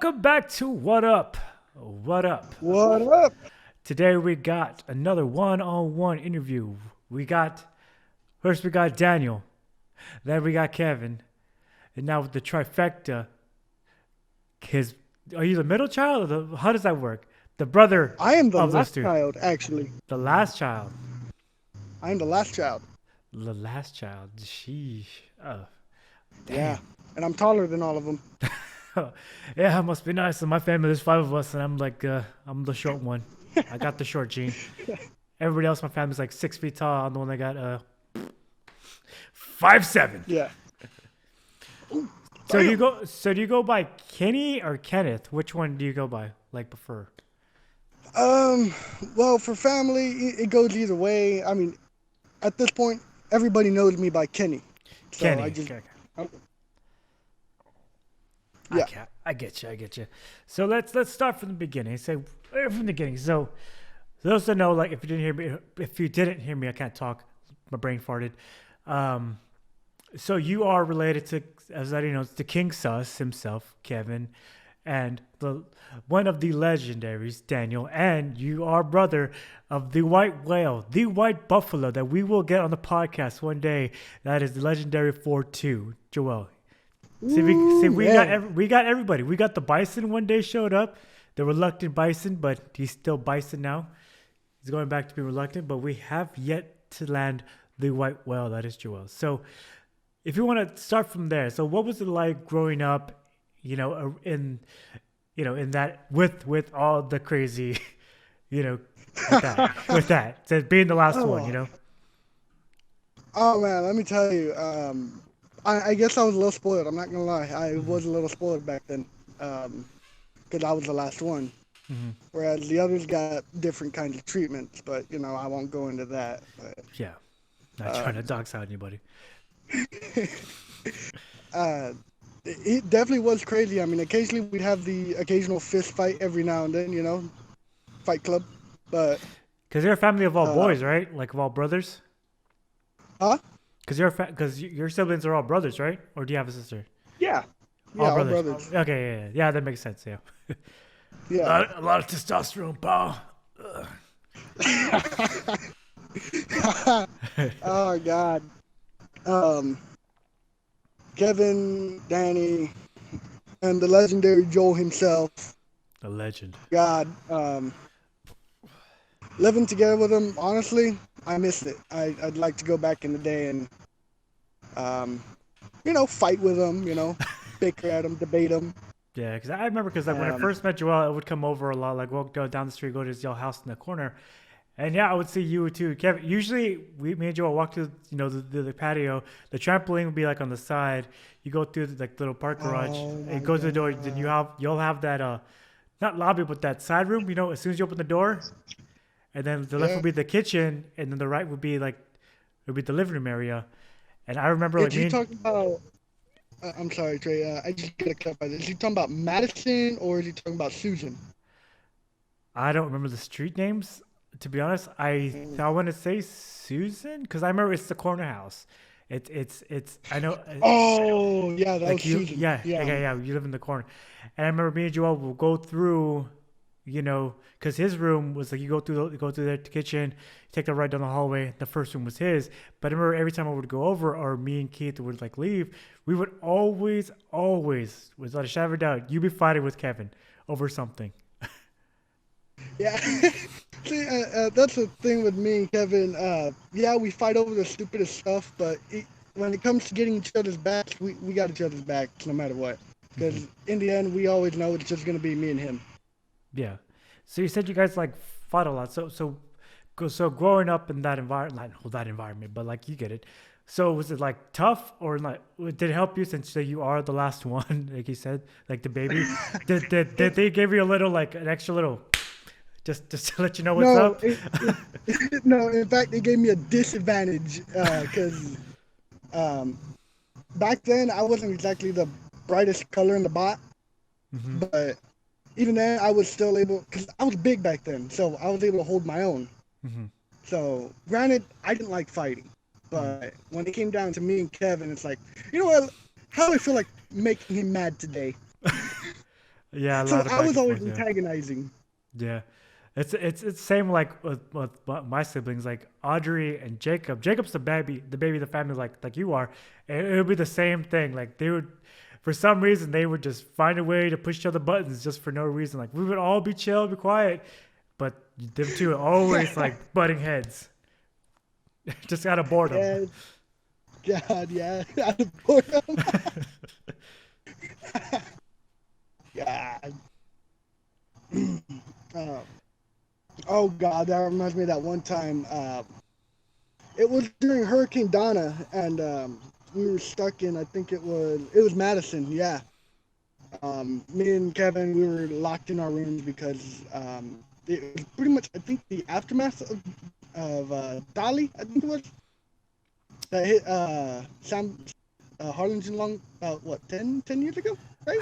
Welcome back to What Up? What Up? What up? Today we got another one-on-one interview. First we got Daniel, then we got Kevin, and now with the trifecta. Are you the middle child or how does that work? The brother I am the of those last two. child, actually. The last child. I am the last child. The last child. Sheesh. Oh, Yeah. damn. And I'm taller than all of them. Yeah, it must be nice. In my family, there's 5 of us, and I'm the short one. I got the short gene. Everybody else in my family's like 6 feet tall. I'm the one that got 5'7". Yeah. So do you go by Kenny or Kenneth? Which one do you go by? Like prefer? Well, for family, it goes either way. I mean, at this point, everybody knows me by Kenny. So Kenny. I just, Okay. Yeah. I get you. So let's start from the beginning. So from the beginning. So those that know, like if you didn't hear me, I can't talk. My brain farted. So you are related to, as I know, to King Sus himself, Kevin, and one of the legendaries, Daniel, and you are brother of the white whale, the white buffalo that we will get on the podcast one day. That is the legendary 4-2, Joel. We got everybody. We got the bison one day showed up, the reluctant bison, but he's still bison now. He's going back to be reluctant, but we have yet to land the white whale. That is Joel. So if you want to start from there, so what was it like growing up, in that with all the crazy, with that, so being the last one. Oh, man, let me tell you. I guess I was a little spoiled. I'm not going to lie. I was a little spoiled back then. Because I was the last one. Mm-hmm. Whereas the others got different kinds of treatments. But, I won't go into that. But, Yeah. Not trying to dox out anybody. It definitely was crazy. I mean, occasionally we'd have the occasional fist fight every now and then, fight club. But because you're a family of all boys, right? Like of all brothers. Huh? Because your siblings are all brothers, right? Or do you have a sister? Yeah. Yeah, all brothers. Okay, yeah, that makes sense. Yeah. Yeah. A lot of testosterone, pal. Oh God. Kevin, Danny, and the legendary Joel himself. A legend. God. Living together with him, honestly, I missed it. I'd like to go back in the day and, fight with him, bicker at him, debate him. Yeah, because I remember when I first met Joel, I would come over a lot. Like we'll go down the street, go to his yellow house in the corner. And yeah, I would see you too, Kevin. Usually, me and Joel walk to the patio. The trampoline would be like on the side. You go through the little park garage. It goes to the door. Then you'll have that not lobby, but that side room. As soon as you open the door, and then the left would be the kitchen, and then the right would be the living room area. And I remember Did you talk about? I'm sorry, Trey. I just gotta clarify this. Is he talking about Madison or is he talking about Susan? I don't remember the street names. To be honest, I want to say Susan because I remember it's the corner house. It's I know. Oh yeah, that was Susan. Yeah. You live in the corner, and I remember me and Joel will go through, because his room was like you go through the kitchen, take the right down the hallway. The first room was his, but I remember every time I would go over, or me and Keith would leave, we would always, without a shadow of a doubt, you'd be fighting with Kevin over something. Yeah. See, that's the thing with me and Kevin. Yeah, we fight over the stupidest stuff, but when it comes to getting each other's backs, we got each other's backs no matter what. Because in the end, we always know it's just going to be me and him. Yeah. So you said you guys fought a lot. So growing up in that environment, but you get it. So was it tough or did it help you since you are the last one, like you said, like the baby? did they give you a little an extra little? Just to let you know what's up? No, in fact, they gave me a disadvantage because back then I wasn't exactly the brightest color in the bot, but even then I was still able, because I was big back then, so I was able to hold my own. So granted, I didn't like fighting, but when it came down to me and Kevin, it's like, what? How do I feel like making him mad today? Yeah, a So lot of I back was and always forth. Yeah. antagonizing. Yeah. It's same like with my siblings, like Audrey and Jacob. Jacob's the baby of the family, like you are. And it would be the same thing. Like they would, for some reason, they would just find a way to push each other buttons just for no reason. Like we would all be chill, be quiet, but them two are always like butting heads, just out of boredom. Yeah, God, yeah. Out of boredom. God. Uh, oh God, that reminds me of that one time. It was during Hurricane Donna, and we were stuck in. I think it was Madison. Yeah. Me and Kevin, we were locked in our rooms because it was pretty much, I think, the aftermath of Dolly. I think it was that hit Sam Harlingen long about what 10 years ago, right?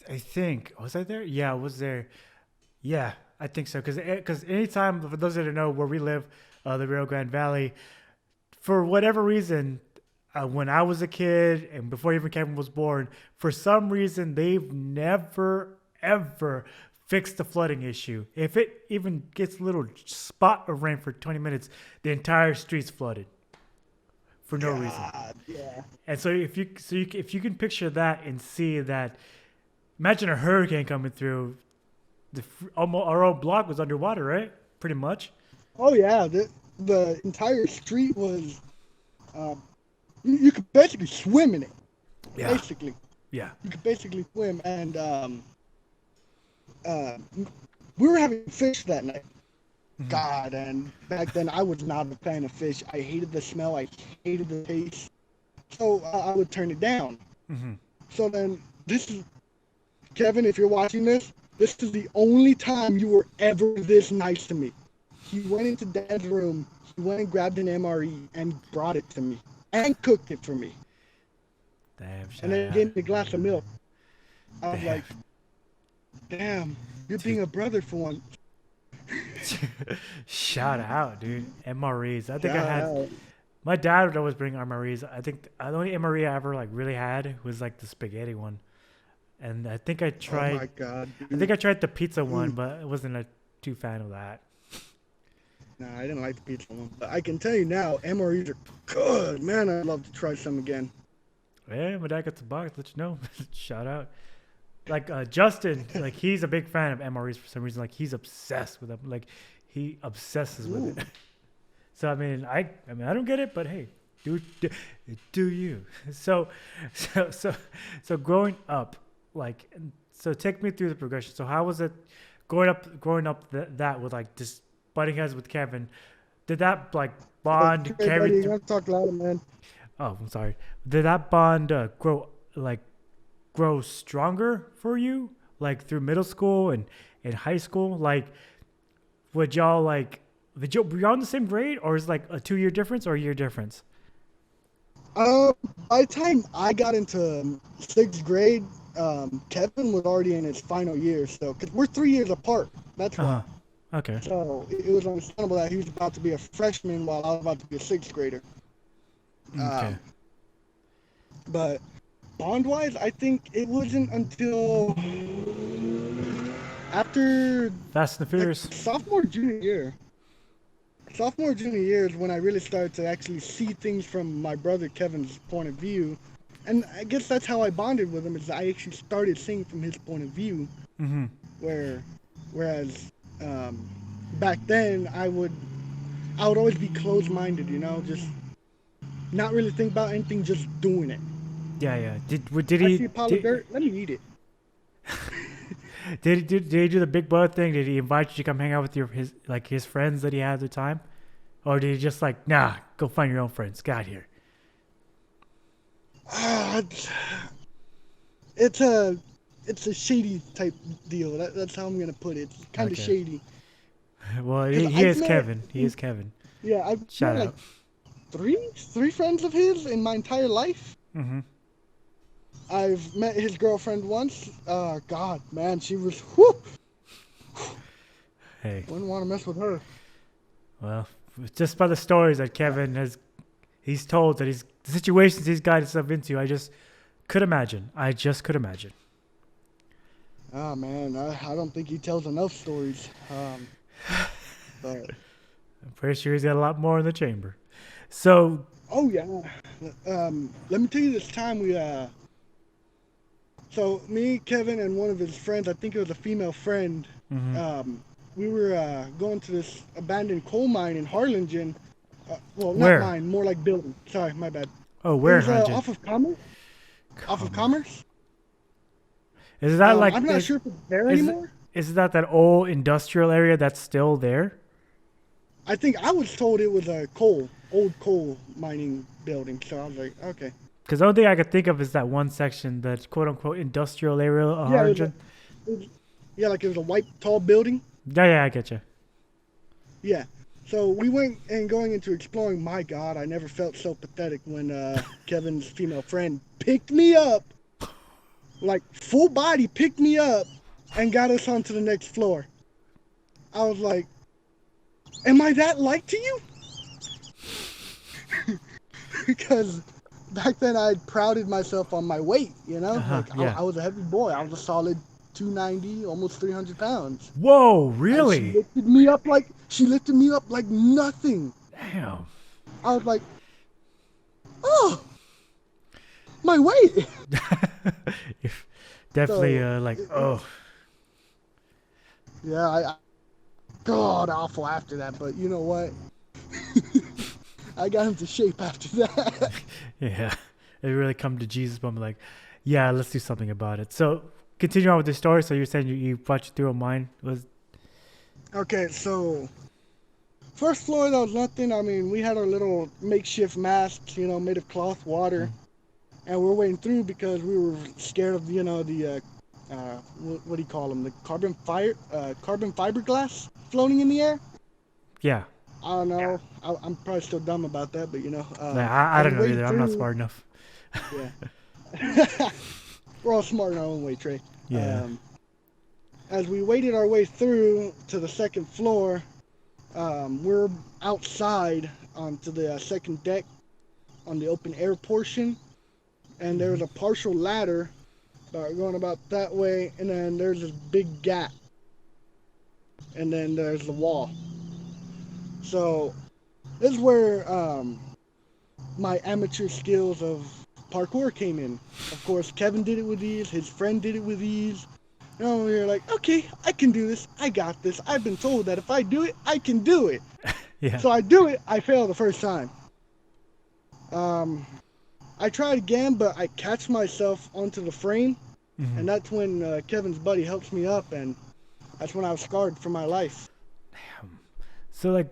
I think was I there? Yeah, I was there. Yeah, I think so. Because anytime, for those that don't know where we live, the Rio Grande Valley, for whatever reason, when I was a kid and before even Kevin was born, for some reason they've never ever fixed the flooding issue. If it even gets a little spot of rain for 20 minutes, the entire street's flooded for no reason. God, yeah. And so if you can picture that and see that, imagine a hurricane coming through. Almost our own block was underwater, right? Pretty much. Oh yeah, the entire street was. You could basically swim in it. Yeah. Basically, Yeah. you could basically swim, and uh, we were having fish that night. God, and back then I was not a fan of fish. I hated the smell. I hated the taste. So I would turn it down. Mm-hmm. So then this is Kevin. If you're watching this, this is the only time you were ever this nice to me. He went into Dad's room. He went and grabbed an MRE and brought it to me and cooked it for me. Damn. And then gave me a glass of milk. I was Damn. like, damn, you're being a brother for one. Shout out, dude. MREs. I think I Shout had. out. My dad would always bring MREs. I think the only MRE I ever like really had was like the spaghetti one, and I think I tried. Oh my God. I think I tried the pizza one, but I wasn't a too fan of that. Nah, I didn't like the pizza one. But I can tell you now, MREs are good. Man, I'd love to try some again. Yeah, my dad got the box. Let you know. Shout out. Like Justin, like he's a big fan of MREs for some reason. Like he's obsessed with them. Like he obsesses with it. So I mean, I don't get it, but hey, do you? So growing up, like, so take me through the progression. So how was it growing up that with like just butting heads with Kevin? Did that like bond Hey, carry buddy, you through? have to talk louder, man. Oh, I'm sorry. Did that bond grow stronger for you, like through middle school and in high school? Like, would y'all like? Were y'all in the same grade, or is it like a 2-year difference or a year difference? By the time I got into sixth grade, Kevin was already in his final year. So, because we're 3 years apart, that's why. Okay. So it was understandable that he was about to be a freshman while I was about to be a sixth grader. Okay. But bond-wise, I think it wasn't until after Fast and the like, Furious. sophomore, junior year. Sophomore, junior year is when I really started to actually see things from my brother Kevin's point of view. And I guess that's how I bonded with him, is I actually started seeing from his point of view. Mm-hmm. Whereas back then I would always be closed-minded, just not really think about anything, just doing it. Yeah. Did I he see a pile of dirt, let me eat it. did he do the big brother thing? Did he invite you to come hang out with his friends that he had at the time, or did he just like, nah, go find your own friends, get out here? It's a shady type deal. That's how I'm gonna put it. It's kind of Okay. shady. Well, 'Cause he I've is met- Kevin. He is Kevin. Yeah, I've Shout met out. like three friends of his in my entire life. Mm-hmm. I've met his girlfriend once. God, man, she was. Whew, Hey, wouldn't want to mess with her. well, just by the stories that he's told that the situations he's got himself into, I just could imagine. Oh man, I don't think he tells enough stories. But I'm pretty sure he's got a lot more in the chamber. So, oh yeah, let me tell you this time so me, Kevin, and one of his friends, I think it was a female friend, mhm. we were going to this abandoned coal mine in Harlingen. Well, not Where? mine, more like building. Sorry, my bad. Oh, It where in was Huntington? off of Commerce. Off of Commerce. Commerce. Is that like I'm not sure if it's there is anymore. is that old industrial area that's still there? I think I was told it was a old coal mining building. So I was like, okay. Because the only thing I could think of is that one section, that quote unquote industrial area of Yeah, Harlingen. yeah, like it was a white tall building. Yeah, yeah, I get you. Yeah. So we went and going into exploring. My God, I never felt so pathetic when Kevin's female friend picked me up, like full body picked me up, and got us onto the next floor. I was like, "Am I that light to you?" Because back then I had prided myself on my weight. Like Yeah. I was a heavy boy. I was a solid 290, almost 300 pounds. Whoa, And really? she lifted me up like nothing. Damn. I was like, oh, my weight. You're definitely So, like, oh, Yeah, I God awful after that, but you know what? I got into shape after that. yeah. They really come to Jesus, but I'm like, yeah, let's do something about it. So continue on with the story. So you're saying you watched through a mine was Okay, so first floor that was nothing. I mean, we had our little makeshift masks, made of cloth, water, and we're wading through because we were scared of, the what do you call them? The carbon fiberglass floating in the air. yeah. I don't know. I'm probably still dumb about that, but I as don't we know wade either. I'm not through- smart enough. Yeah. We're all smart in our own way, Trey. Yeah. As we waded our way through to the second floor, we're outside onto the second deck on the open air portion, and there's a partial ladder going about that way, and then there's this big gap, and then there's the wall. So this is where my amateur skills of parkour came in. Of course, Kevin did it with ease. His friend did it with ease. We were like, okay, I can do this. I got this. I've been told that if I do it, I can do it. Yeah. So I do it. I fail the first time. I tried again, but I catch myself onto the frame, and that's when Kevin's buddy helps me up, and that's when I was scarred for my life. Damn. So like,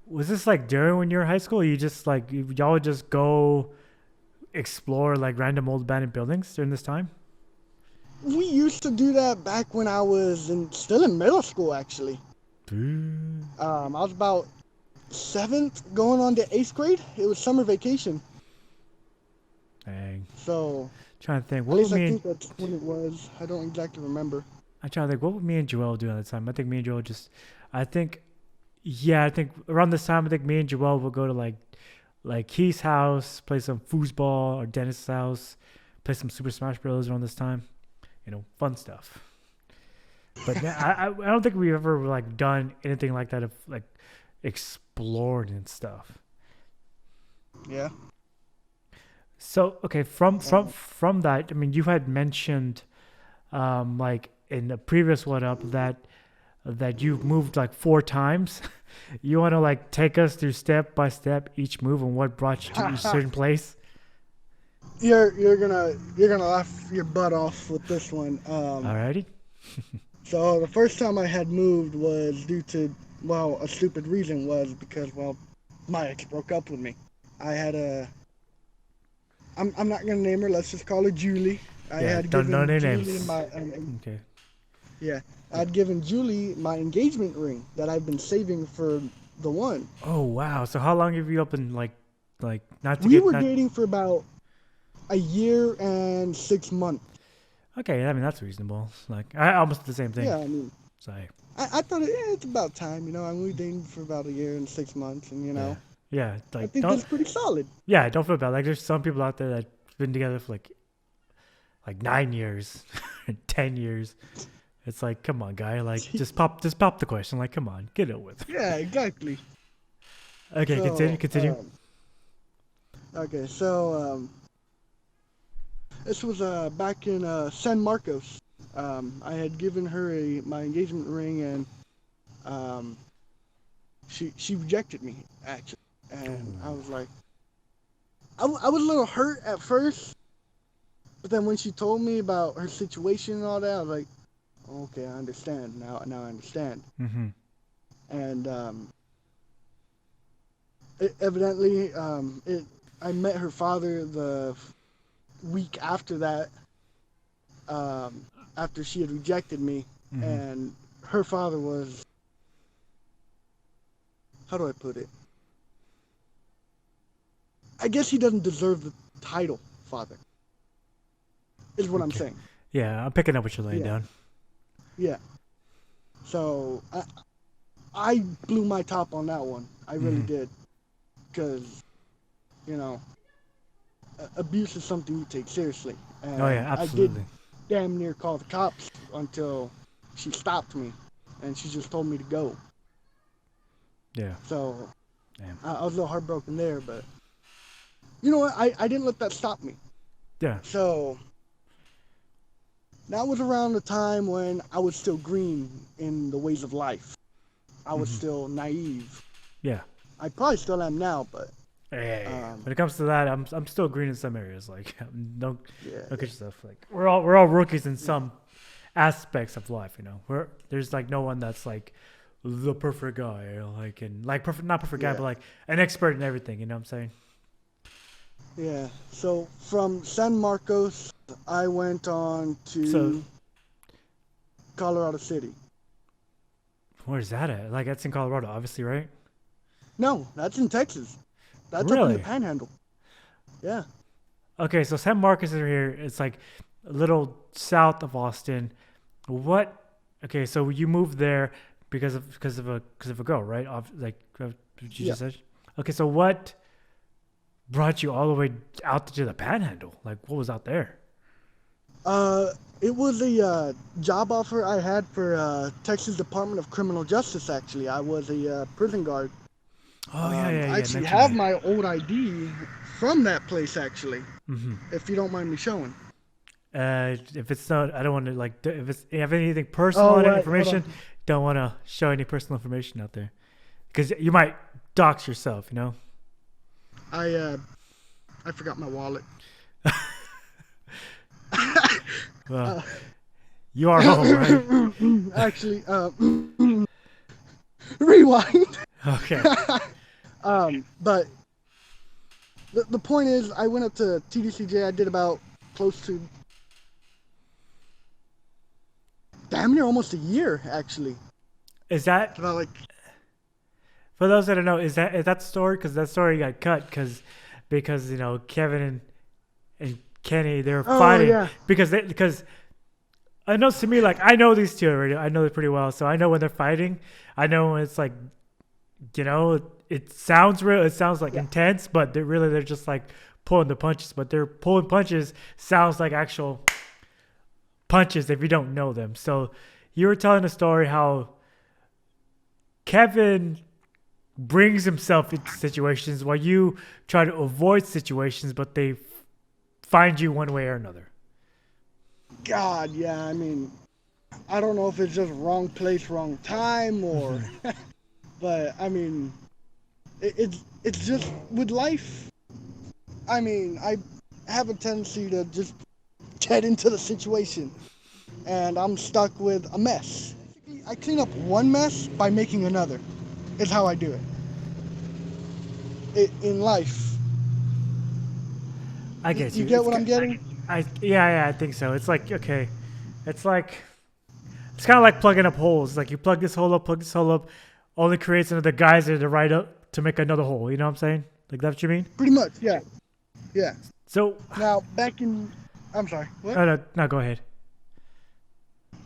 was this like during when you were in high school? Or you just like y'all would just go explore like random old abandoned buildings during this time? We used to do that back when I was still in middle school, actually. I was about 7th going on to 8th grade. It was summer vacation. Dang. So, Trying to think. at What least would I me think and, that's when it was. I don't exactly remember. I'm trying to think. What would me and Joel do at the time? I think me and Joel just. I think around this time, I think me and Joel would go to like Keith's house, play some foosball, or Dennis's house, play some Super Smash Bros. Around this time. Fun stuff. But I don't think we've ever like done anything like that of like explored and stuff. Yeah. So okay, from that, I mean, you had mentioned, like in the previous Waddup that you've moved like 4 times. You want to like take us through step by step each move and what brought you to each certain place? You're gonna laugh your butt off with this one. Alrighty. So the first time I had moved was due to, a stupid reason was because, my ex broke up with me. I had I'm not gonna name her. Let's just call her Julie. I had don't given know their Julie names. Okay. Yeah, I'd given Julie my engagement ring that I've been saving for the one. Oh wow! So how long have you been like not to We get were not, dating for about a year and 6 months. Okay, I mean that's reasonable. Like I almost did the same thing. Yeah, I mean, So I thought it's about time. I mean, we dated for about a year and 6 months, and yeah, I like think that's pretty solid. don't feel bad. Like there's some people out there that've been together for like like 9 years, 10 years. It's like, come on, guy. Like, just pop the question. Like, come on, get it with. Yeah, exactly. Okay, So, continue. Okay, so this was back in San Marcos. I had given her my engagement ring, and she rejected me actually, and I was like, I was a little hurt at first, but then when she told me about her situation and all that, I was like, okay, I understand now. Now I understand. Mm-hmm. And evidently, I met her father the week after that. After she had rejected me, Mm-hmm. and her father was, how do I put it? I guess he doesn't deserve the title father, is what I'm saying. Yeah, I'm picking up what you're laying down. Yeah. So I blew my top on that one. I really did. Because, you know, abuse is something you take seriously. And Oh yeah, absolutely. I did damn near call the cops until she stopped me. And she just told me to go. Yeah. So Damn. I was a little heartbroken there, but you know what? I didn't let that stop me. Yeah. So that was around the time when I was still green in the ways of life. I was still naive. Yeah. I probably still am now, but Hey, when it comes to that, I'm still green in some areas. Like, don't look at yourself. Like, we're all rookies in some aspects of life. You know, there's like no one that's like the perfect guy, or like not perfect guy, but like an expert in everything. You know what I'm saying? Yeah. So from San Marcos, I went on to Colorado City. Where's that at? Like, that's in Colorado, obviously, right? No, that's in Texas. That's up Really? in the Panhandle. Yeah. Okay, so San Marcos is here. It's like a little south of Austin. What? Okay, so you moved there because of a girl, right? What you just said. Okay, so what brought you all the way out to the Panhandle? Like, what was out there? It was a job offer I had for Texas Department of Criminal Justice. Actually, I was a prison guard. Oh yeah. I actually have my old ID from that place, actually. If you don't mind me showing. If it's not, I don't want to like. If it's have anything personal information, don't want to show any personal information out there, because you might dox yourself. You know. I forgot my wallet. Well, you are home, right? Actually, rewind. Okay. But the point is, I went up to TDCJ. I did about close to damn near almost a year, actually. Is that about like? For those that don't know, is that story? Because that story got cut because you know Kevin and Kenny, they were fighting because unbeknownst to me, like I know these two already. I know them pretty well, so I know when they're fighting. I know when it's like, you know, it sounds real. It sounds like intense, but they're just like pulling the punches. But they're pulling punches sounds like actual punches if you don't know them. So you were telling a story how Kevin brings himself into situations while you try to avoid situations, but they find you one way or another. God, yeah. I mean, I don't know if it's just wrong place, wrong time, or, but I mean, it's just with life. I mean, I have a tendency to just get into the situation, and I'm stuck with a mess. I clean up one mess by making another. Is how I do it. In life. I get you. You get what I'm getting? Yeah, I think so. It's like, okay, it's kind of like plugging up holes. Like you plug this hole up, only creates another geyser to right up to make another hole. You know what I'm saying? Like that's what you mean? Pretty much, yeah. Yeah. So now I'm sorry. What? No, go ahead.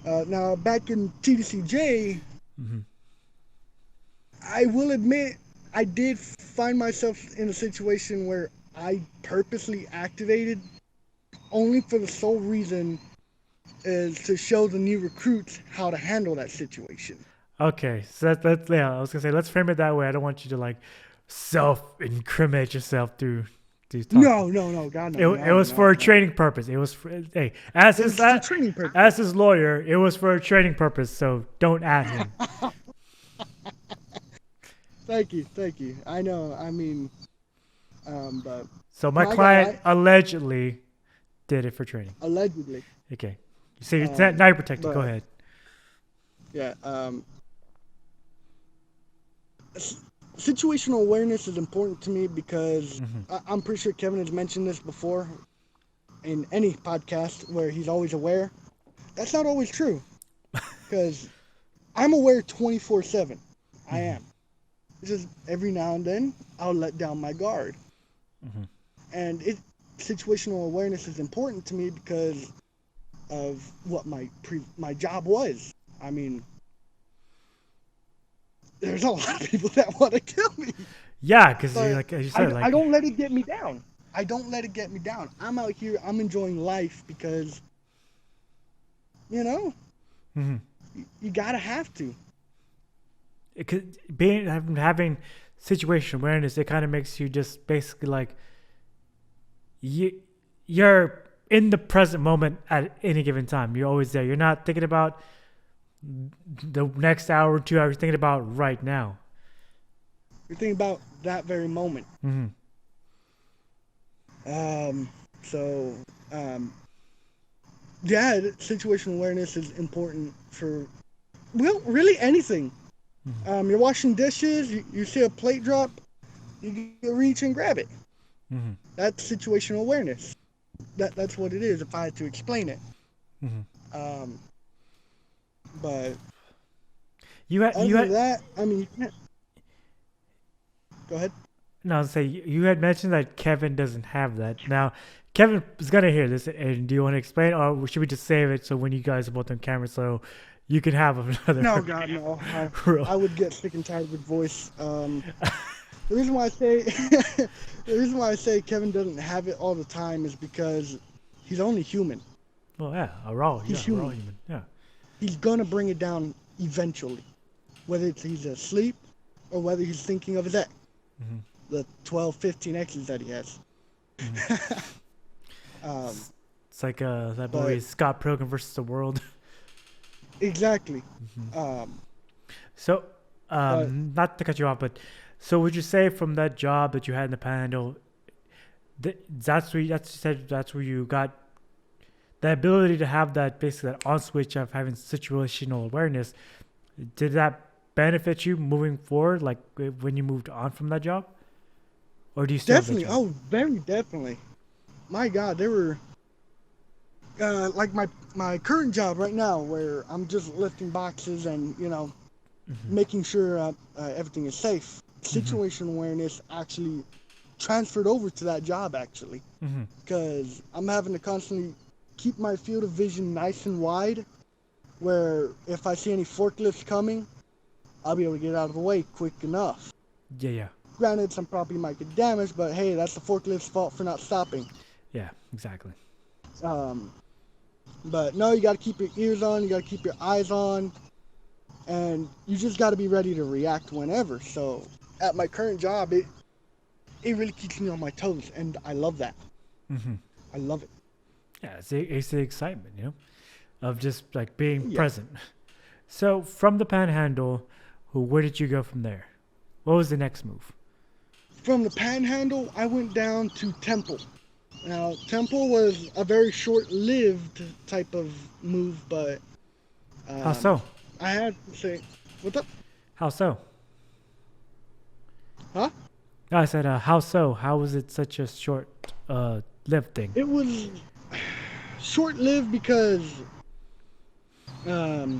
Now back in TDCJ, I will admit I did find myself in a situation where I purposely activated only for the sole reason is to show the new recruits how to handle that situation. Okay, so that's yeah. I was gonna say let's frame it that way. I don't want you to like self-incriminate yourself through talking. No, God, It was for a training purpose. It was for, hey, as It was for training purpose. as his lawyer, it was for a training purpose. So don't at him. Thank you. I know. I mean, but So my client allegedly did it for training. Allegedly. Okay. So now you're protected. Go ahead. Yeah. Situational awareness is important to me because I'm pretty sure Kevin has mentioned this before in any podcast where he's always aware. That's not always true because I'm aware 24/7. I am. It's just every now and then I'll let down my guard. And situational awareness is important to me because of what my job was. I mean, there's a lot of people that want to kill me. Yeah, because like you said, I don't let it get me down. I'm out here. I'm enjoying life because, you know, you gotta have to. It could having situation awareness. It kind of makes you just basically like you're in the present moment at any given time. You're always there. You're not thinking about the next hour or 2 hours. You're thinking about right now. You're thinking about that very moment. Yeah, situational awareness is important for, well, really anything. You're washing dishes, you see a plate drop, you reach and grab it. That's situational awareness. That's what it is if I had to explain it. But that, I mean, you can't. Go ahead. No, I'll say you had mentioned that Kevin doesn't have that. Now, Kevin is gonna hear this, and do you want to explain, or should we just save it so when you guys are both on camera, so you can have another? No, God, no. I would get sick and tired with voice. The reason why I say Kevin doesn't have it all the time is because he's only human. Well, yeah, we're all human. Yeah. He's gonna bring it down eventually, whether he's asleep or whether he's thinking of his ex, the 12, 15 exes that he has. It's like that movie Scott Pilgrim versus the World. Exactly. So, not to cut you off, but so would you say from that job that you had in the Panhandle, that's where you got the ability to have that basically that on switch of having situational awareness? Did that benefit you moving forward, like when you moved on from that job, or do you still definitely? Oh, very definitely. My God, there were like my current job right now, where I'm just lifting boxes and making sure everything is safe. Situational awareness actually transferred over to that job actually, because I'm having to constantly keep my field of vision nice and wide, where if I see any forklifts coming, I'll be able to get out of the way quick enough. Yeah. Granted, some property might get damaged, but hey, that's the forklift's fault for not stopping. Yeah, exactly. But no, you got to keep your ears on, you got to keep your eyes on, and you just got to be ready to react whenever. So at my current job, it really keeps me on my toes, and I love that. I love it. Yeah, it's the excitement, of just like being present. So from the Panhandle, where did you go from there? What was the next move? From the Panhandle, I went down to Temple. Now, Temple was a very short-lived type of move, but how so? I had to say, what's up? How so? Huh? No, I said, how so? How was it such a short-lived thing? It was short-lived because there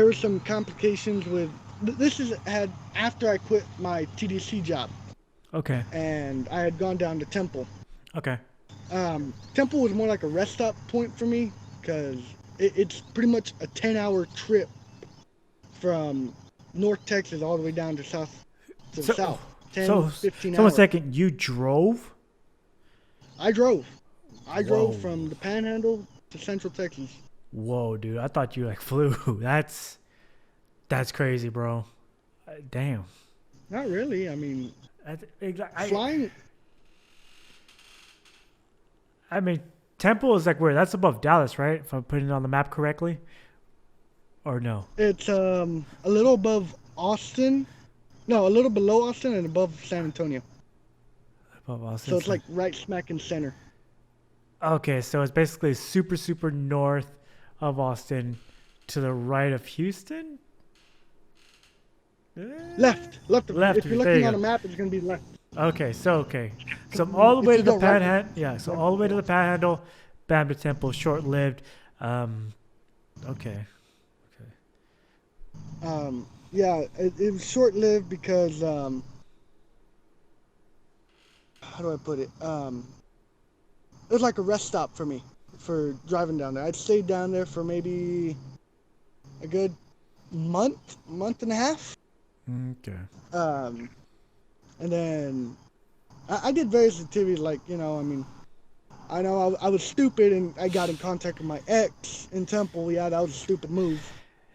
were some complications with. This had after I quit my TDC job. Okay. And I had gone down to Temple. Okay. Temple was more like a rest stop point for me because it's pretty much a 10-hour trip from North Texas all the way down to south. 10, 15 hours. So 1 second, you drove? I drove. I drove from the Panhandle to Central Texas. Whoa, dude! I thought you like flew. That's crazy, bro. Damn. Not really. I mean, flying. I mean, Temple is like where? That's above Dallas, right? If I'm putting it on the map correctly, or no? It's a little above Austin. No, a little below Austin and above San Antonio. Above Austin. So it's like right smack in center. Okay, so it's basically super north of Austin, to the right of Houston. Left. If you're looking on go. a map, it's gonna be left. Okay, so all the way to the Panhandle. Right. Yeah, so all the way to the Panhandle. Bam to Temple, short-lived. Okay. Yeah, it was short-lived because how do I put it? It was like a rest stop for me for driving down there. I'd stayed down there for maybe a good month and a half. Okay. And then I did various activities, like, I mean, I know I was stupid and I got in contact with my ex in Temple. Yeah, that was a stupid move.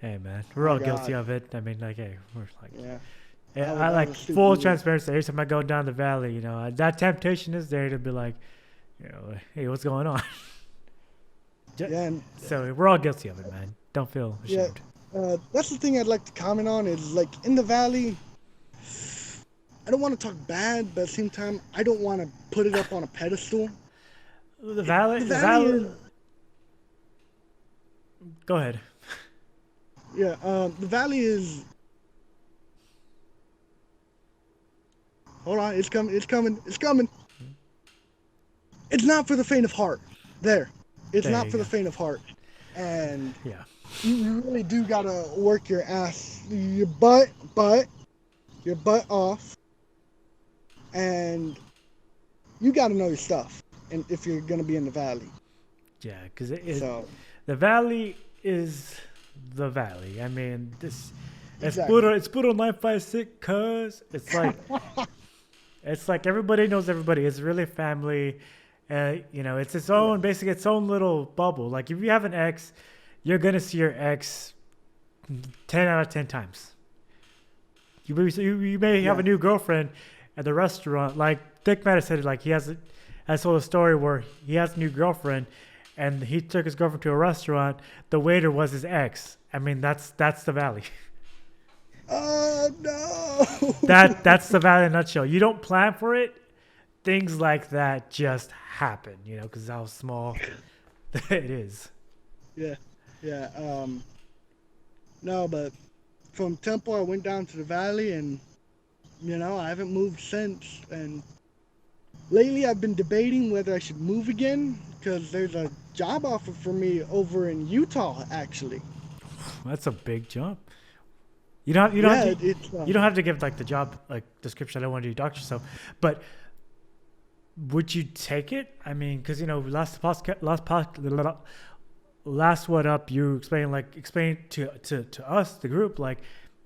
Hey, man, we're all guilty of it. I mean, like, hey, we're like, yeah. I like full transparency. Every time I go down the valley, that temptation is there to be like, hey, what's going on? So we're all guilty of it, man. Don't feel ashamed. Yeah, that's the thing I'd like to comment on is, like, in the valley, I don't want to talk bad, but at the same time, I don't want to put it up on a pedestal. The valley is, go ahead. Yeah, the valley is. Hold on, it's coming. It's not for the faint of heart. It's not for the faint of heart, and you really do gotta work your butt off, and you gotta know your stuff. And if you're gonna be in the valley. Yeah, because the valley is the valley. I mean, it's Puro 956, cuz it's like everybody knows everybody. It's really family. It's its own, basically its own little bubble. Like if you have an ex, you're gonna see your ex 10 out of 10 times. You may have a new girlfriend at the restaurant. Like Dick might have said it, like I told a story where he has a new girlfriend and he took his girlfriend to a restaurant. The waiter was his ex. I mean, that's the valley. Oh, no. That's the valley in a nutshell. You don't plan for it. Things like that just happen, because how small it is. Yeah. No, but from Temple, I went down to the valley and, I haven't moved since. And lately, I've been debating whether I should move again because there's a job offer for me over in Utah, actually. That's a big jump. You don't have to give like the job like description. I don't want to dox yourself, but would you take it? I mean, because last Waddup, you explain to us, the group, like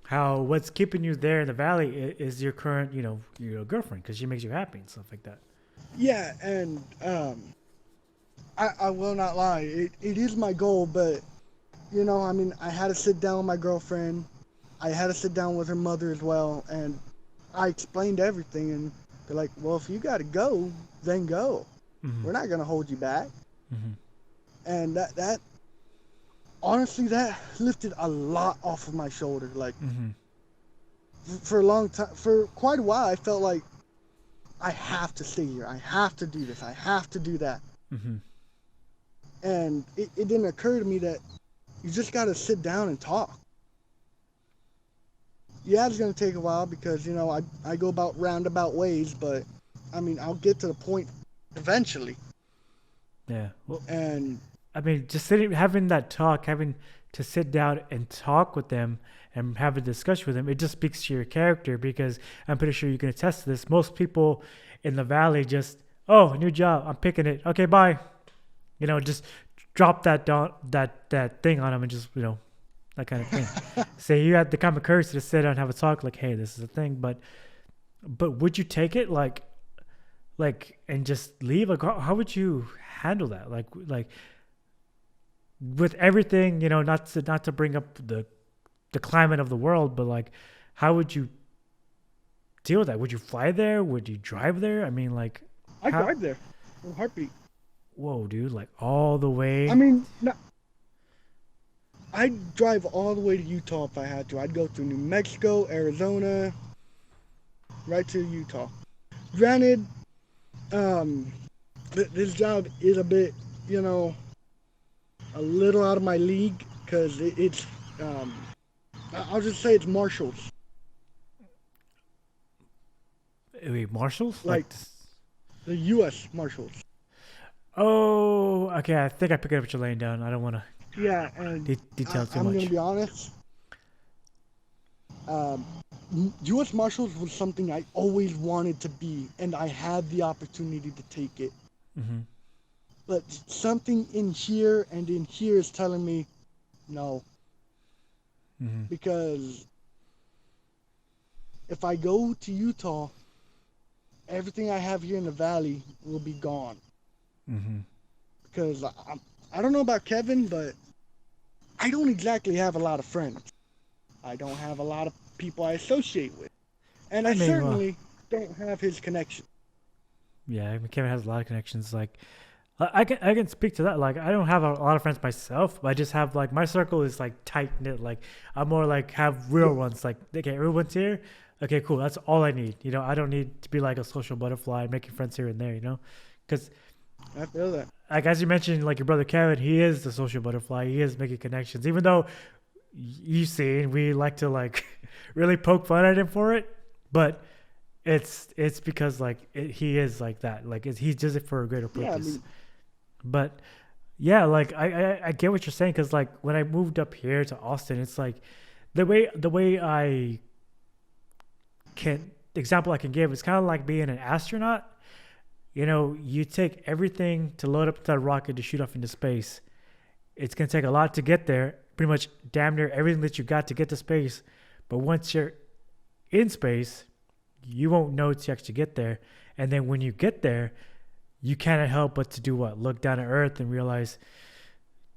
how what's keeping you there in the valley is your current your girlfriend because she makes you happy and stuff like that. Yeah, and I will not lie. It is my goal, but I mean, I had to sit down with my girlfriend. I had to sit down with her mother as well, and I explained everything, and they're like, well, if you got to go, then go. Mm-hmm. We're not going to hold you back. Mm-hmm. And that honestly, that lifted a lot off of my shoulder. Like, for a long time, for quite a while, I felt like I have to stay here. I have to do this. I have to do that. Mm-hmm. And it didn't occur to me that you just got to sit down and talk. Yeah, it's going to take a while because, I go about roundabout ways, but, I mean, I'll get to the point eventually. Yeah. Well, and I mean, just having that talk, having to sit down and talk with them and have a discussion with them, it just speaks to your character because I'm pretty sure you can attest to this. Most people in the valley just, oh, new job, I'm picking it. Okay, bye. Just drop that thing on them and just, that kind of thing. So you had the common courtesy to sit down and have a talk like, hey, this is a thing. But would you take it? Like like, and just leave? Like, how would you handle that? Like with everything, not to bring up the climate of the world, but like, how would you deal with that? Would you fly there? Would you drive there? I mean, like, I how? drive there in a heartbeat. Whoa, dude! Like all the way. I mean, no, I'd drive all the way to Utah if I had to. I'd go through New Mexico, Arizona, right to Utah. Granted, this job is a bit, a little out of my league because it's, I'll just say it's marshals. Wait, marshals? Like the U.S. Marshals. Oh, okay. I think I picked up what you're laying down. I don't want to Yeah, and detail too I'm much. going to be honest. U.S. Marshals was something I always wanted to be, and I had the opportunity to take it. Mm-hmm. But something in here and in here is telling me no. Mm-hmm. Because if I go to Utah, everything I have here in the valley will be gone. Mm-hmm. Because I don't know about Kevin, but I don't exactly have a lot of friends. I don't have a lot of people I associate with. And I I mean, certainly don't have his connection. Yeah, I mean, Kevin has a lot of connections. Like, I can speak to that. Like, I don't have a lot of friends myself, but I just have like my circle is like tight knit. Like, I'm more like have real ones. Like, okay, everyone's here. Okay, cool. That's all I need. I don't need to be like a social butterfly, making friends here and there. Because I feel that. like as you mentioned, like your brother Kevin, he is the social butterfly. He is making connections, even though you see, we like to like really poke fun at him for it, but it's because like he is like that. Like he does it for a greater purpose. Yeah, I mean, But yeah, like I get what you're saying, because like when I moved up here to Austin, it's like the way I can example I can give is kind of like being an astronaut. You take everything to load up that rocket to shoot off into space. It's gonna take a lot to get there. Pretty much damn near everything that you got to get to space. But once you're in space, you won't know to actually get there. And then when you get there, you cannot help but to do what? Look down at Earth and realize,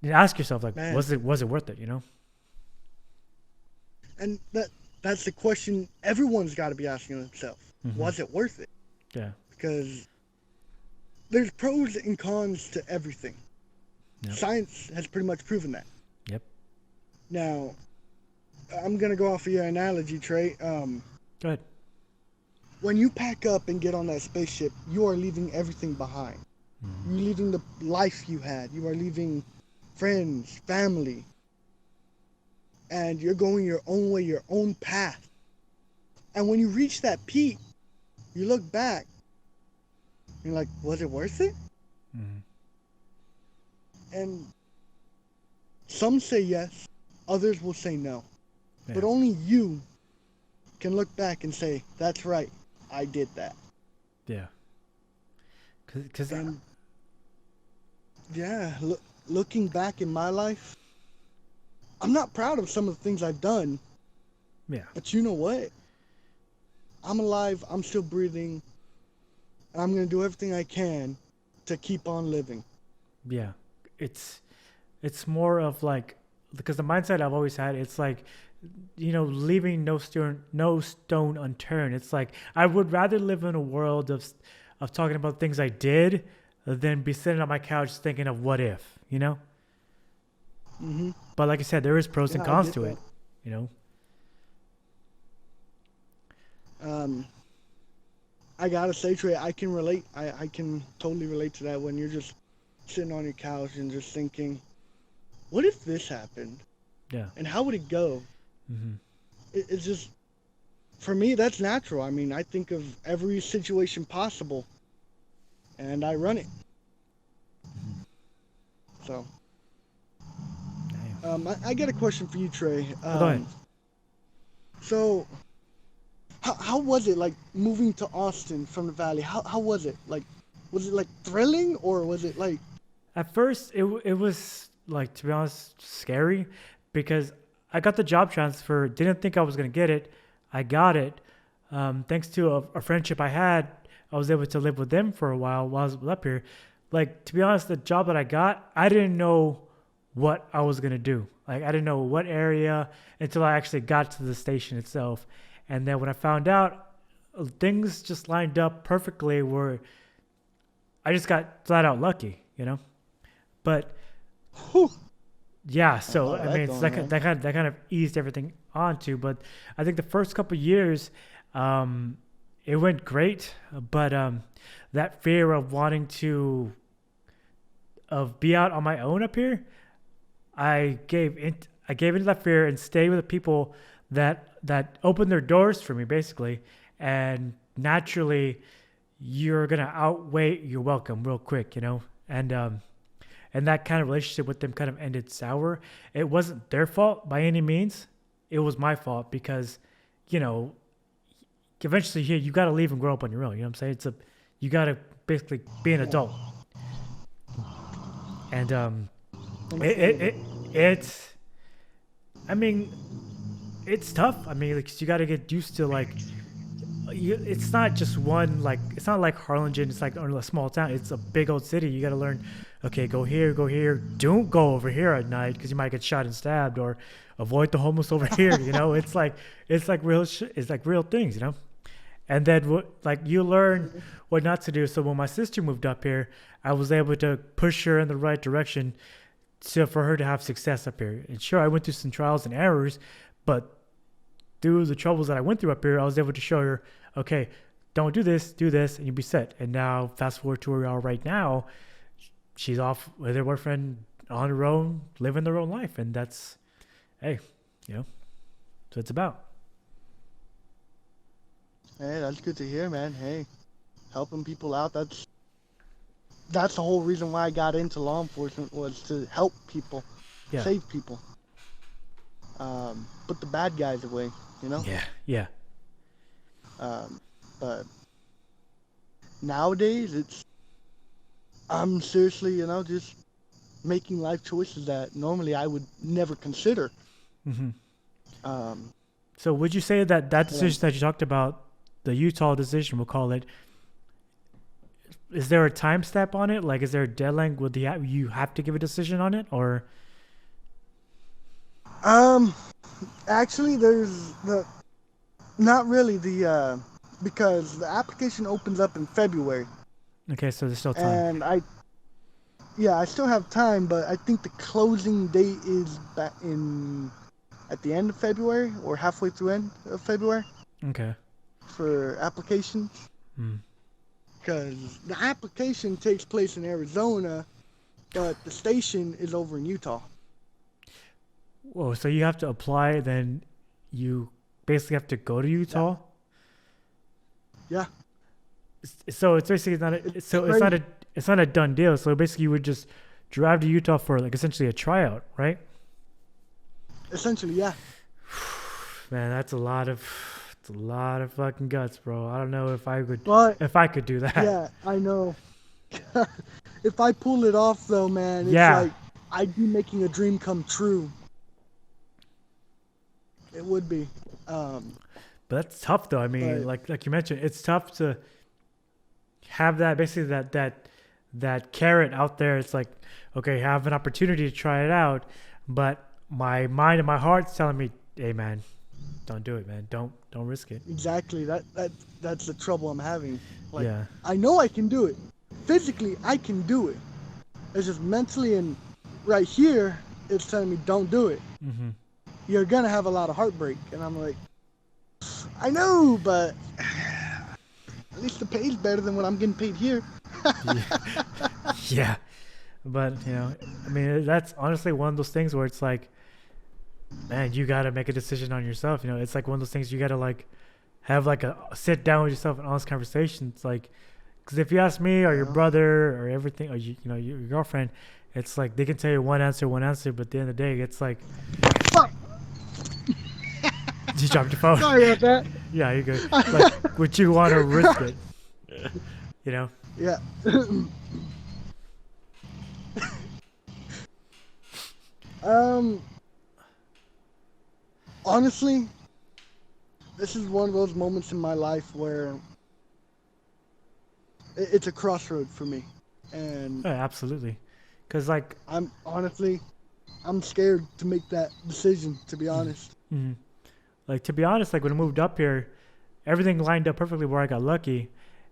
and ask yourself, like, Man. was it worth it? And that's the question everyone's got to be asking themselves. Mm-hmm. Was it worth it? Yeah. Because there's pros and cons to everything. Yep. Science has pretty much proven that. Yep. Now, I'm going to go off of your analogy, Trey. Go ahead. When you pack up and get on that spaceship, you are leaving everything behind. Mm-hmm. You're leaving the life you had. You are leaving friends, family. And you're going your own way, your own path. And when you reach that peak, you look back. You're like, was it worth it? Mm-hmm. And some say yes, others will say no. Yeah. But only you can look back and say, that's right, I did that. Yeah. Because looking back in my life, I'm not proud of some of the things I've done. Yeah. But you know what? I'm alive, I'm still breathing, and I'm going to do everything I can to keep on living. Yeah. It's more of like, because the mindset I've always had, it's like, leaving no stone unturned. It's like I would rather live in a world of talking about things I did than be sitting on my couch thinking of what if, Mm-hmm. But like I said, there is pros and cons to it, I gotta say, Trey, I can relate. I can totally relate to that when you're just sitting on your couch and just thinking, what if this happened? Yeah. And how would it go? Mm-hmm. It's just, for me, that's natural. I mean, I think of every situation possible, and I run it. Mm-hmm. So, I got a question for you, Trey. Go ahead. So, how was it, like, moving to Austin from the Valley? How was it? Like, was it, like, thrilling, or was it, like... At first, it was, like, to be honest, scary, because I got the job transfer, didn't think I was going to get it. I got it. Thanks to a friendship I had I was able to live with them for a while I was up here. Like, to be honest, the job that I got, I didn't know what I was gonna do. Like, I didn't know what area until I actually got to the station itself. And then when I found out, things just lined up perfectly where I just got flat out lucky, you know. But Whew. yeah, so I that mean, it's going, like man. that kind of eased everything onto. But I think the first couple of years, it went great. But that fear of wanting to be out on my own up here, I gave into that fear and stayed with the people that opened their doors for me, basically. And naturally, you're gonna outweigh your welcome real quick, you know. And that kind of relationship with them kind of ended sour. It wasn't their fault by any means. It was my fault because, you know, eventually here you got to leave and grow up on your own. You know what I'm saying? You got to basically be an adult. And it's, I mean, it's tough. I mean, like, you got to get used to, like, it's not just one, like, it's not like Harlingen. It's like a small town. It's a big old city. You got to learn, okay, go here, go here. Don't go over here at night because you might get shot and stabbed, or avoid the homeless over here. You know, it's like real it's like real things, you know. And then like, you learn what not to do. So when my sister moved up here, I was able to push her in the right direction for her to have success up here. And sure, I went through some trials and errors, but through the troubles that I went through up here, I was able to show her, okay, don't do this, and you'll be set. And now, fast forward to where we are right now, she's off with her boyfriend on her own, living their own life. And that's, hey, you know, that's what it's about. Hey, that's good to hear, man. Hey, helping people out, that's the whole reason why I got into law enforcement, was to help people, Yeah. save people, put the bad guys away, you know? Yeah. But nowadays, I'm seriously, you know, just making life choices that normally I would never consider. Mm-hmm. So would you say that decision that you talked about, the Utah decision, we'll call it, is there a time step on it? Like, is there a deadline? Would you have to give a decision on it, or? Actually, not really, because the application opens up in February. Okay, so there's still time. And I still have time, but I think the closing date is at the end of February, or halfway through end of February. Okay. For applications. Because the application takes place in Arizona, but the station is over in Utah. Whoa, so you have to apply, then you basically have to go to Utah? Yeah. So it's basically it's not a done deal. So basically you would just drive to Utah for, like, essentially a tryout, right? Essentially, yeah. Man, that's a lot of fucking guts, bro. I don't know if I could do that. Yeah, I know. If I pull it off, though, man, it's like I'd be making a dream come true. It would be. But that's tough, though. I mean, like you mentioned, it's tough to have that, basically that carrot out there. It's like, okay, have an opportunity to try it out, but my mind and my heart's telling me, hey, man, don't do it, man. Don't risk it. Exactly. That's the trouble I'm having. Like, yeah. I know I can do it. Physically, I can do it. It's just mentally, and right here, it's telling me don't do it. Mm-hmm. You're gonna have a lot of heartbreak, and I'm like, I know, but at least the pay's better than what I'm getting paid here. Yeah. But, you know, I mean, that's honestly one of those things where it's like, man, you got to make a decision on yourself. You know, it's like one of those things you got to, like, have, like, a sit down with yourself and honest conversation. It's like, because if you ask me or your brother or everything, or your girlfriend, it's like they can tell you one answer, but at the end of the day, it's like, fuck. You dropped your phone. Sorry about that. Yeah, you're good. Like, would you want to risk it? You know? Yeah. Honestly, this is one of those moments in my life where it's a crossroad for me, and Absolutely. Because like, I'm honestly, I'm scared to make that decision. To be mm, honest. mm, like to be honest, like when I moved up here, everything lined up perfectly where I got lucky.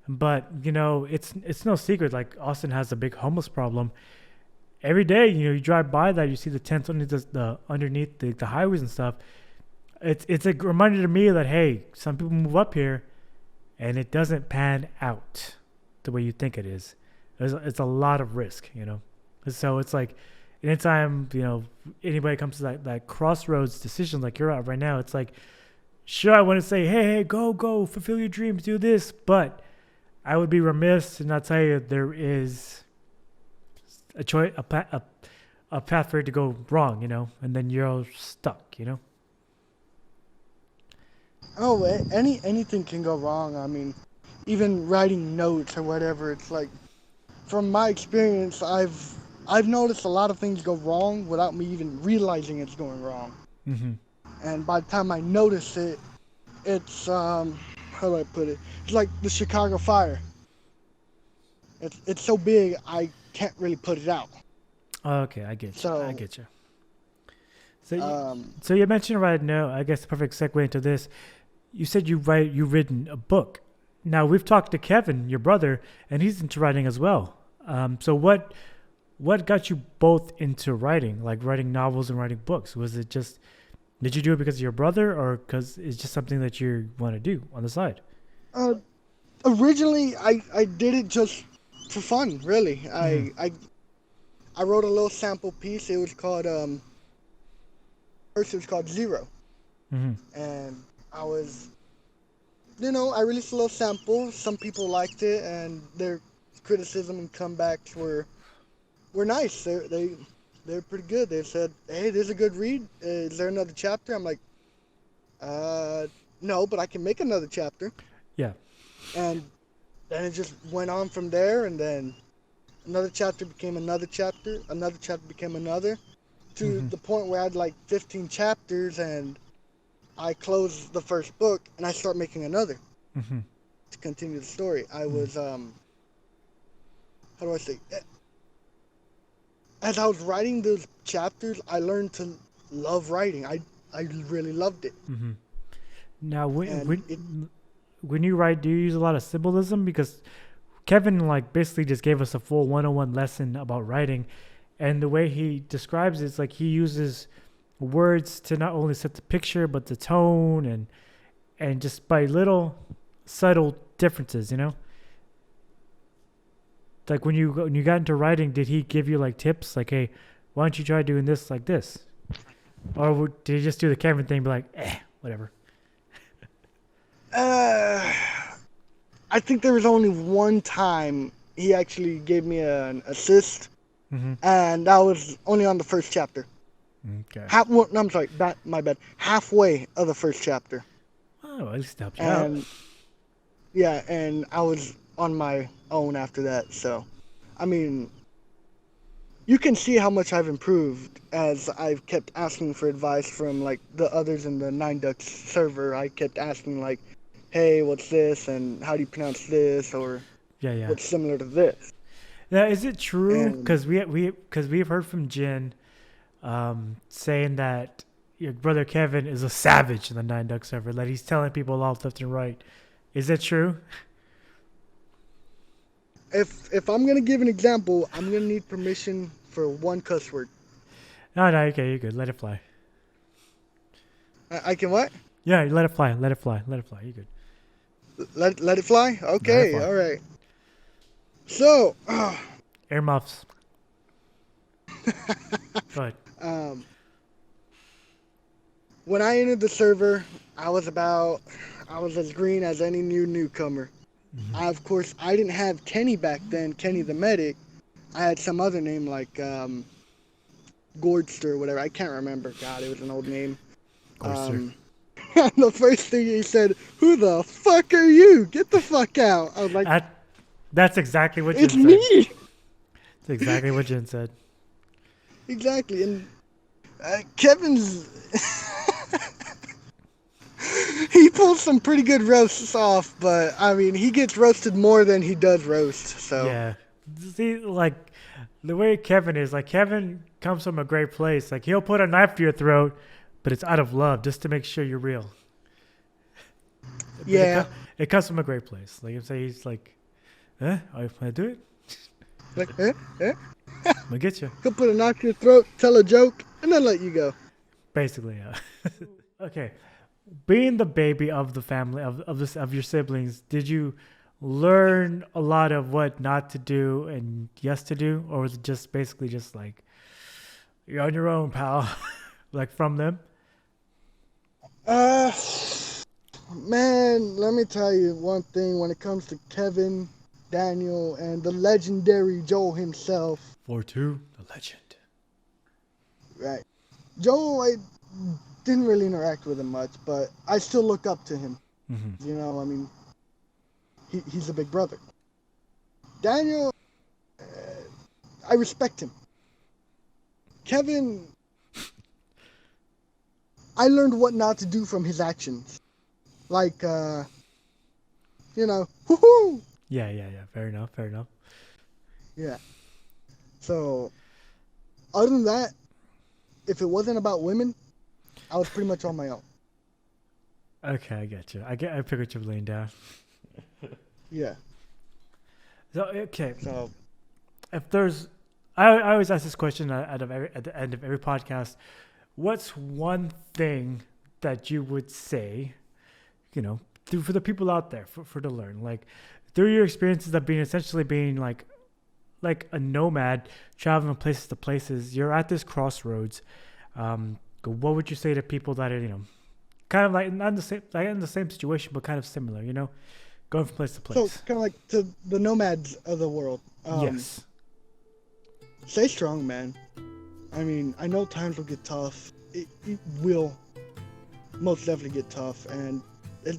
But it's no secret. Like Austin has a big homeless problem. Every day, you drive by that, you see the tents underneath the highways and stuff. It's a reminder to me that hey, some people move up here, and it doesn't pan out the way you think it is. It's a lot of risk. So it's like anytime anybody comes to that crossroads decision like you're at right now, it's like sure I want to say hey go fulfill your dreams, do this, but I would be remiss to not tell you there is a choice, a path for it to go wrong, and then you're stuck. Oh, anything can go wrong. I mean, even writing notes or whatever. It's like, from my experience, I've noticed a lot of things go wrong without me even realizing it's going wrong. Mm-hmm. And by the time I notice it, it's how do I put it? It's like the Chicago fire. It's so big I can't really put it out. Okay, I get you. So I get you. So, um, so you mentioned right now. I guess the perfect segue into this. You said you've written a book. Now we've talked to Kevin, your brother, and he's into writing as well. So what got you both into writing, like writing novels and writing books? Was it just did you do it because of your brother, or because it's just something that you want to do on the side? Originally, I did it just for fun, really. Mm-hmm. I wrote a little sample piece. It was called first it was called Zero, Mm-hmm. and I was, I released a little sample. Some people liked it, and their criticism and comebacks were nice. They're pretty good. They said, "Hey, this is a good read. Is there another chapter?" I'm like, no, but I can make another chapter." Yeah. And then it just went on from there, and then another chapter became another chapter became another, to Mm-hmm. the point where I had like 15 chapters, and I closed the first book, and I start making another Mm-hmm. to continue the story. I was, how do I say? As I was writing those chapters, I learned to love writing. I really loved it. Mm-hmm. Now, And it, when you write, do you use a lot of symbolism? Because Kevin like basically just gave us a full 101 lesson about writing, and the way he describes it's like he uses words to not only set the picture but the tone and just by little subtle differences. Like when you got into writing, did he give you like tips like, hey, why don't you try doing this like this, or did he just do the Kevin thing, be like, whatever? I think there was only one time he actually gave me an assist, Mm-hmm. and that was only on the first chapter. Okay. No, I'm sorry, my bad. Halfway of the first chapter. Oh, at least it helped you out. And yeah, and I was on my own after that. So, I mean, you can see how much I've improved as I've kept asking for advice from like the others in the Nine Ducks server. I kept asking like, "Hey, what's this? And how do you pronounce this? Or Yeah. what's similar to this?" Now, is it true? And Because we've heard from Jin, saying that your brother Kevin is a savage in the Nine Duck server. That he's telling people off left and right. Is that true? if I'm gonna give an example, I'm gonna need permission for one cuss word. No, okay, you're good. Let it fly. I can what? Yeah, let it fly. Let it fly. Let it fly. You're good. Let it fly? Okay, fly. all right. So, Earmuffs. Go ahead. when I entered the server, I was as green as any newcomer. Mm-hmm. Of course, I didn't have Kenny back then, Kenny the medic. I had some other name like Gordster or whatever. I can't remember. God, it was an old name. Gorster. The first thing he said, "Who the fuck are you? Get the fuck out!" I was like, That's exactly what Jin "It's said. me!" That's exactly what Jin said. Exactly, and Kevin's He pulls some pretty good roasts off, but I mean, he gets roasted more than he does roast. So Yeah. See, like the way Kevin is, like Kevin comes from a great place. Like he'll put a knife to your throat, but it's out of love, just to make sure you're real. But yeah, it comes from a great place. Like if say he's like, I do it, like I'm gonna get you. he'll put a knife to your throat, tell a joke, and then let you go. Basically, yeah. Okay. Being the baby of the family of your siblings, did you learn a lot of what not to do and yes to do, or was it just basically just like you're on your own, pal, like from them? Uh, man, let me tell you one thing. When it comes to Kevin, Daniel, and the legendary Joel himself, 4-2, the legend. right? Joel, I didn't really interact with him much, but I still look up to him. Mm-hmm. You know, I mean, he's a big brother. Daniel, I respect him. Kevin, I learned what not to do from his actions. Like, you know, woohoo! Yeah. Fair enough. Yeah. So, other than that, if it wasn't about women, I was pretty much on my own. Okay, I get you. I pick what you're laying down. Yeah. So okay, So, if there's, I always ask this question at the end of every podcast. What's one thing that you would say, for the people out there for to learn, like through your experiences of essentially being like a nomad, traveling places to places, you're at this crossroads. What would you say to people that are, kind of like not in the same, like in the same situation, but kind of similar, going from place to place? so kind of like to the nomads of the world. Yes. Stay strong, man. I mean, I know times will get tough. It will most definitely get tough, and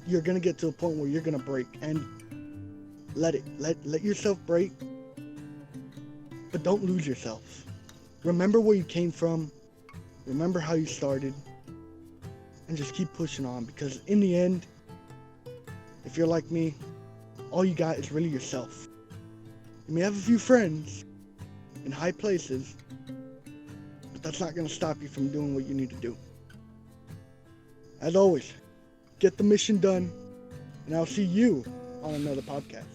you're gonna get to a point where you're gonna break, and let yourself break, but don't lose yourself. Remember where you came from. Remember how you started, and just keep pushing on, because in the end, if you're like me, all you got is really yourself. You may have a few friends in high places, but that's not going to stop you from doing what you need to do. As always, get the mission done, and I'll see you on another podcast.